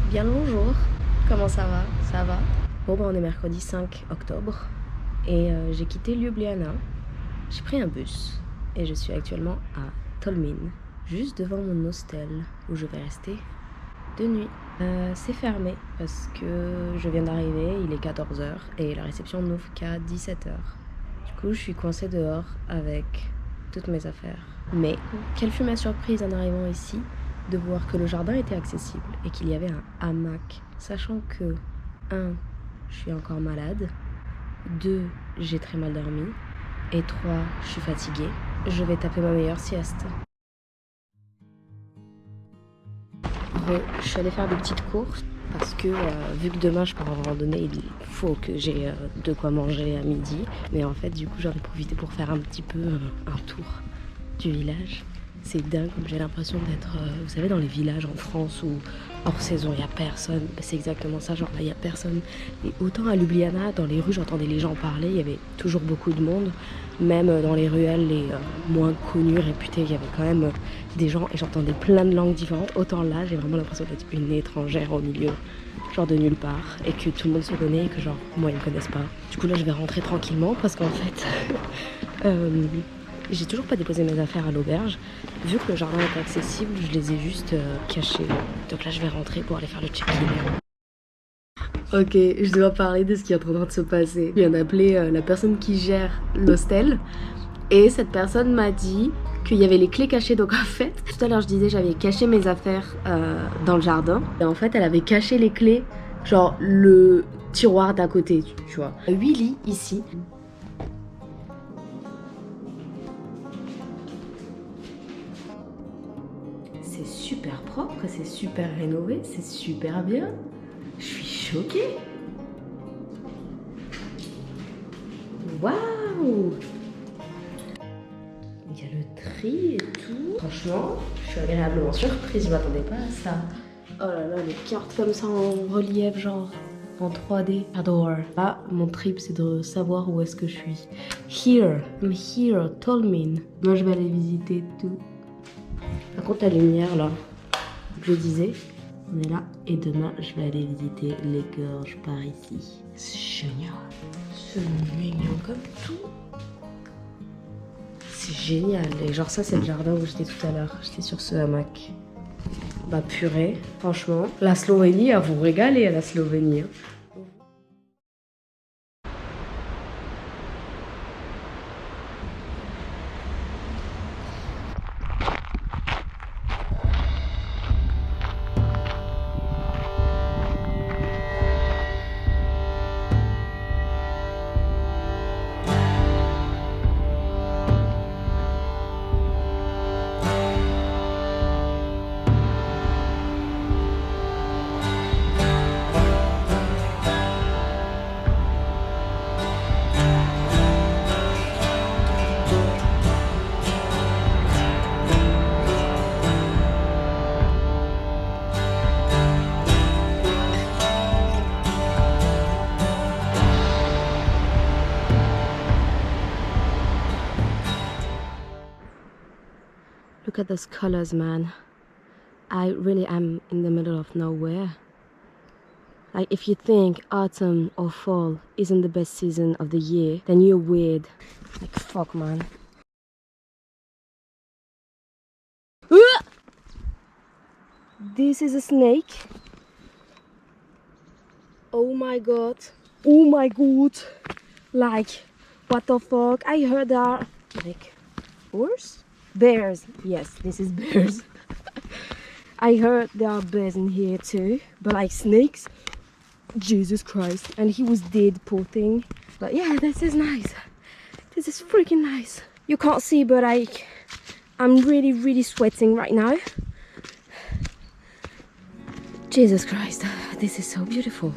Bien le bonjour, comment ça va? Ça va? Bon bah on est mercredi 5 octobre et j'ai quitté Ljubljana, j'ai pris un bus et je suis actuellement à Tolmin, juste devant mon hostel où je vais rester de nuit. C'est fermé parce que je viens d'arriver, il est 14h et la réception n'ouvre qu'à 17h. Du coup je suis coincée dehors avec toutes mes affaires. Mais quelle fut ma surprise en arrivant ici de voir que le jardin était accessible et qu'il y avait un hamac, sachant que 1. Je suis encore malade, 2. J'ai très mal dormi, et 3. Je suis fatiguée. Je vais taper ma meilleure sieste. Je suis allée faire des petites courses parce que vu que demain je pars en randonnée, il faut que j'ai de quoi manger à midi. Mais en fait, du coup, j'en ai profité pour faire un petit peu un tour du village. C'est dingue, comme j'ai l'impression d'être, vous savez, dans les villages en France où hors saison il n'y a personne. C'est exactement ça, genre là il n'y a personne. Et autant à Ljubljana, dans les rues, j'entendais les gens parler, il y avait toujours beaucoup de monde. Même dans les ruelles les moins connues, réputées, il y avait quand même des gens et j'entendais plein de langues différentes. Autant là, j'ai vraiment l'impression d'être une étrangère au milieu, genre de nulle part, et que tout le monde se connaît et que genre moi ils me connaissent pas. Du coup là je vais rentrer tranquillement parce qu'en fait j'ai toujours pas déposé mes affaires à l'auberge. Vu que le jardin est accessible, je les ai juste cachées. Donc là je vais rentrer pour aller faire le check-in. Ok, je dois parler de ce qui est en train de se passer. Je viens d'appeler la personne qui gère l'hostel et cette personne m'a dit qu'il y avait les clés cachées. Donc en fait, tout à l'heure je disais j'avais caché mes affaires dans le jardin et en fait elle avait caché les clés, genre le tiroir d'à côté, tu vois. 8 lits ici. C'est super propre, c'est super rénové, c'est super bien. Je suis choquée. Waouh! Il y a le tri et tout. Franchement, je suis agréablement surprise, je m'attendais pas à ça. Oh là là, les cartes comme ça en relief, genre en 3D. J'adore. Là, mon trip, c'est de savoir où est-ce que je suis. Here, I'm here, Tolmin. Moi, je vais aller visiter tout. Par contre, la lumière, là, je le disais, on est là. Et demain, je vais aller visiter les gorges par ici. C'est génial. C'est mignon comme tout. C'est génial. Et genre ça, c'est le jardin où j'étais tout à l'heure. J'étais sur ce hamac. Bah purée, franchement. La Slovénie, à vous régaler à la Slovénie. Look at those colors, man. I really am in the middle of nowhere. Like, if you think autumn or fall isn't the best season of the year, then you're weird. Like, fuck, man. This is a snake. Oh my god. Oh my god. Like, what the fuck? I heard that. Like, horse? Bears. Yes, this is bears. I heard there are bears in here too, but like snakes, Jesus Christ. And he was dead, poor thing. But yeah, this is nice. This is freaking nice. You can't see, but I'm really sweating right now. Jesus Christ, this is so beautiful.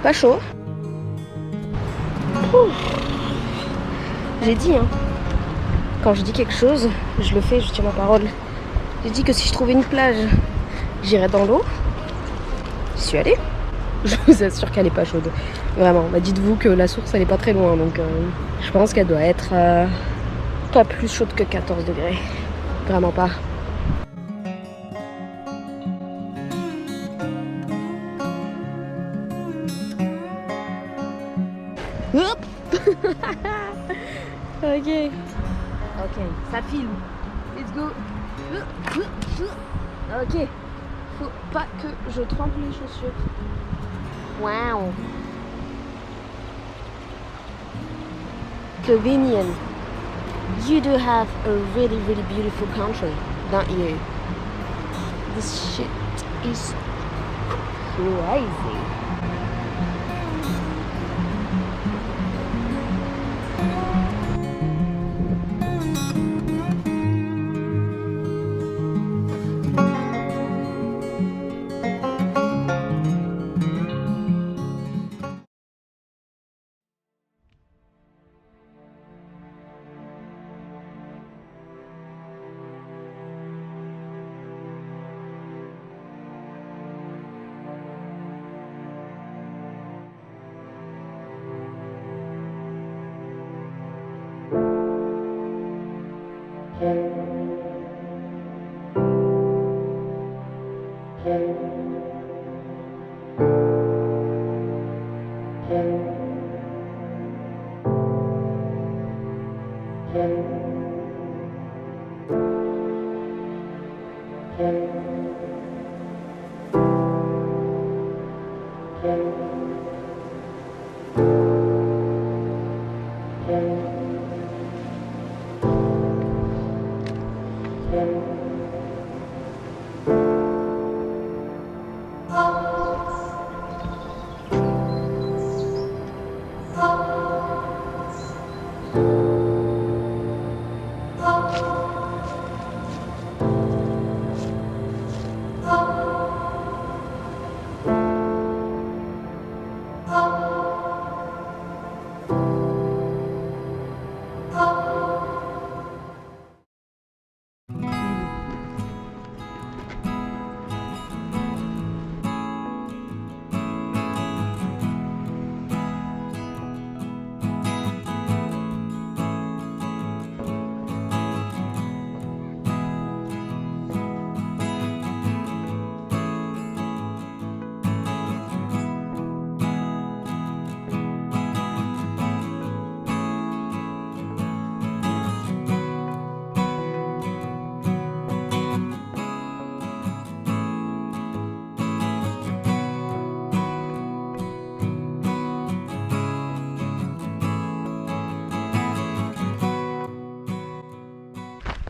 Pas chaud. Ouh. J'ai dit, hein, quand je dis quelque chose, je le fais, je tiens ma parole. J'ai dit que si je trouvais une plage, j'irais dans l'eau. J'y suis allée. Je vous assure qu'elle est pas chaude. Vraiment. Bah, dites-vous que la source elle est pas très loin, donc je pense qu'elle doit être pas plus chaude que 14 degrés. Vraiment pas. Hop. Ok, ça filme. Let's go. Ok, faut pas que je trempe les chaussures. Wow. Slovenian, you do have a really beautiful country, don't you? This shit is crazy.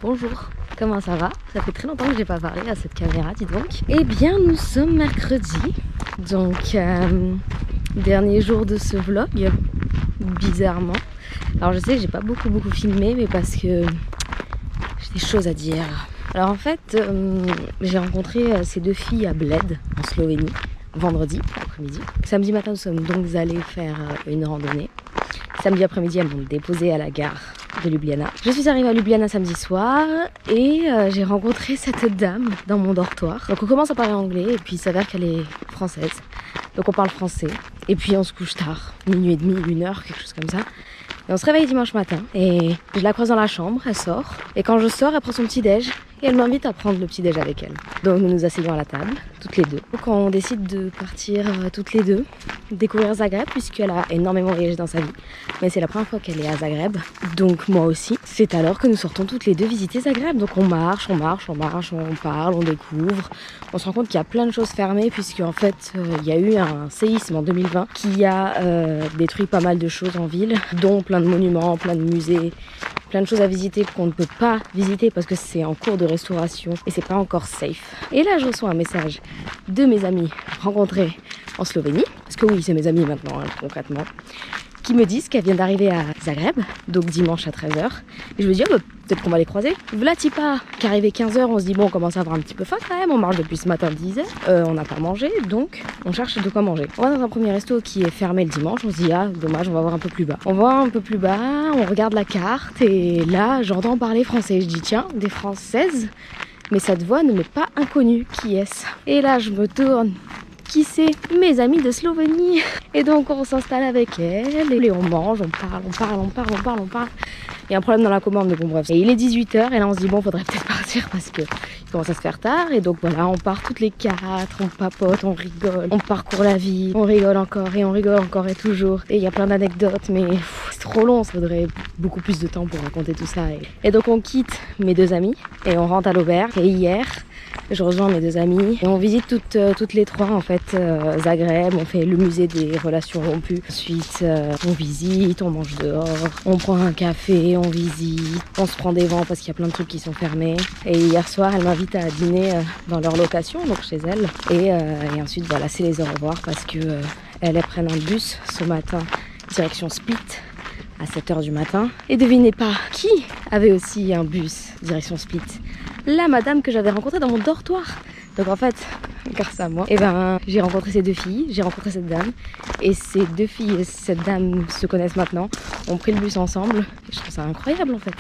Bonjour, comment ça va? Ça fait très longtemps que j'ai pas parlé à cette caméra, dis donc. Eh bien, nous sommes mercredi, donc dernier jour de ce vlog, bizarrement. Alors je sais que j'ai pas beaucoup filmé, mais parce que j'ai des choses à dire. Alors en fait, j'ai rencontré ces deux filles à Bled, en Slovénie, vendredi après-midi. Samedi matin, nous sommes donc allés faire une randonnée. Samedi après-midi, elles m'ont déposé à la gare de Ljubljana. Je suis arrivée à Ljubljana samedi soir et j'ai rencontré cette dame dans mon dortoir. Donc on commence à parler anglais et puis il s'avère qu'elle est française. Donc on parle français et puis on se couche tard, minuit et demi, 1h, quelque chose comme ça. Et on se réveille dimanche matin et je la croise dans la chambre, elle sort. Et quand je sors, elle prend son petit déj et elle m'invite à prendre le petit déj avec elle. Donc nous nous asseyons à la table, toutes les deux. Donc on décide de partir toutes les deux, découvrir Zagreb puisqu'elle a énormément voyagé dans sa vie. Mais c'est la première fois qu'elle est à Zagreb, donc moi aussi. C'est alors que nous sortons toutes les deux visiter Zagreb. Donc on marche, on parle, on découvre. On se rend compte qu'il y a plein de choses fermées puisqu'en fait il y a eu un séisme en 2020 qui a détruit pas mal de choses en ville, dont plein de monuments, plein de musées, plein de choses à visiter qu'on ne peut pas visiter parce que c'est en cours de restauration et c'est pas encore safe. Et là je reçois un message de mes amis rencontrés en Slovénie, parce que oui c'est mes amis maintenant concrètement, qui me disent qu'elles viennent d'arriver à Zagreb, donc dimanche à 13h. Et je me dis, oh, bah, peut-être qu'on va les croiser. Voilà Tipa, qui arrive à 15h, on se dit, bon, on commence à avoir un petit peu faim quand même, on marche depuis ce matin 10h, on n'a pas mangé, donc on cherche de quoi manger. On va dans un premier resto qui est fermé le dimanche, on se dit, ah, dommage, on va voir un peu plus bas. On va un peu plus bas, on regarde la carte, et là, j'entends parler français. Je dis, tiens, des Françaises, mais cette voix ne m'est pas inconnue, qui est-ce? Et là, je me tourne. Qui c'est? Mes amis de Slovénie. Et donc on s'installe avec elle et on mange, on parle. Il y a un problème dans la commande, mais bon bref. Et il est 18h et là on se dit bon, faudrait peut-être partir parce que il commence à se faire tard. Et donc voilà, on part toutes les quatre, on papote, on rigole, on parcourt la ville, on rigole encore et toujours. Et il y a plein d'anecdotes, mais c'est trop long, ça faudrait beaucoup plus de temps pour raconter tout ça. Et donc on quitte mes deux amis et on rentre à l'auberge. Et hier, je rejoins mes deux amies et on visite toutes les trois en fait Zagreb, on fait le musée des relations rompues. Ensuite on visite, on mange dehors, on prend un café, on visite, on se prend des vents parce qu'il y a plein de trucs qui sont fermés. Et hier soir elle m'invite à dîner dans leur location, donc chez elle. Et ensuite voilà, c'est les au revoir parce que elles prennent un bus ce matin direction Split à 7h du matin. Et devinez pas qui avait aussi un bus direction Split? La madame que j'avais rencontrée dans mon dortoir. Donc en fait, grâce à moi, j'ai rencontré ces deux filles, j'ai rencontré cette dame. Et ces deux filles et cette dame se connaissent maintenant, ont pris le bus ensemble. Et je trouve ça incroyable en fait.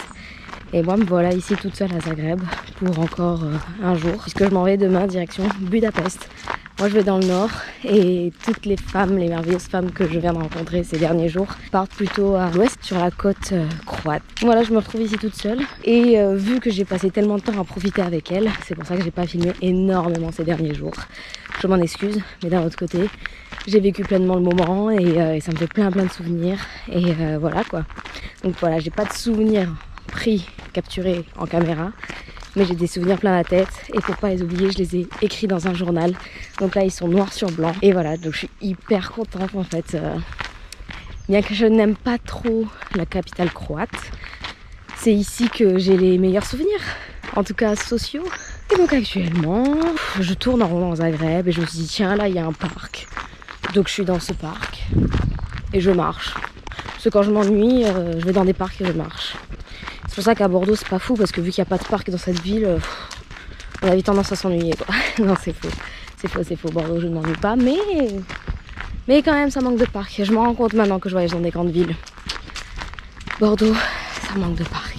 Et moi me voilà ici toute seule à Zagreb pour encore un jour. Puisque je m'en vais demain direction Budapest. Moi je vais dans le nord et toutes les femmes, les merveilleuses femmes que je viens de rencontrer ces derniers jours partent plutôt à l'ouest sur la côte croate. Voilà, je me retrouve ici toute seule et vu que j'ai passé tellement de temps à profiter avec elle, c'est pour ça que j'ai pas filmé énormément ces derniers jours. Je m'en excuse, mais d'un autre côté, j'ai vécu pleinement le moment et ça me fait plein de souvenirs et voilà quoi. Donc voilà, j'ai pas de souvenirs capturés en caméra. Mais j'ai des souvenirs plein la tête et pour pas les oublier, je les ai écrits dans un journal. Donc là, ils sont noirs sur blanc. Et voilà, donc je suis hyper contente en fait. Bien que je n'aime pas trop la capitale croate, c'est ici que j'ai les meilleurs souvenirs, en tout cas sociaux. Et donc actuellement, je tourne en rond dans Zagreb et je me suis dit tiens, là il y a un parc. Donc je suis dans ce parc et je marche. Parce que quand je m'ennuie, je vais dans des parcs et je marche. C'est pour ça qu'à Bordeaux c'est pas fou parce que vu qu'il n'y a pas de parc dans cette ville, on a vite tendance à s'ennuyer quoi. Non c'est faux, Bordeaux je ne m'ennuie pas mais quand même ça manque de parc. Je m'en rends compte maintenant que je voyage dans des grandes villes. Bordeaux ça manque de parc.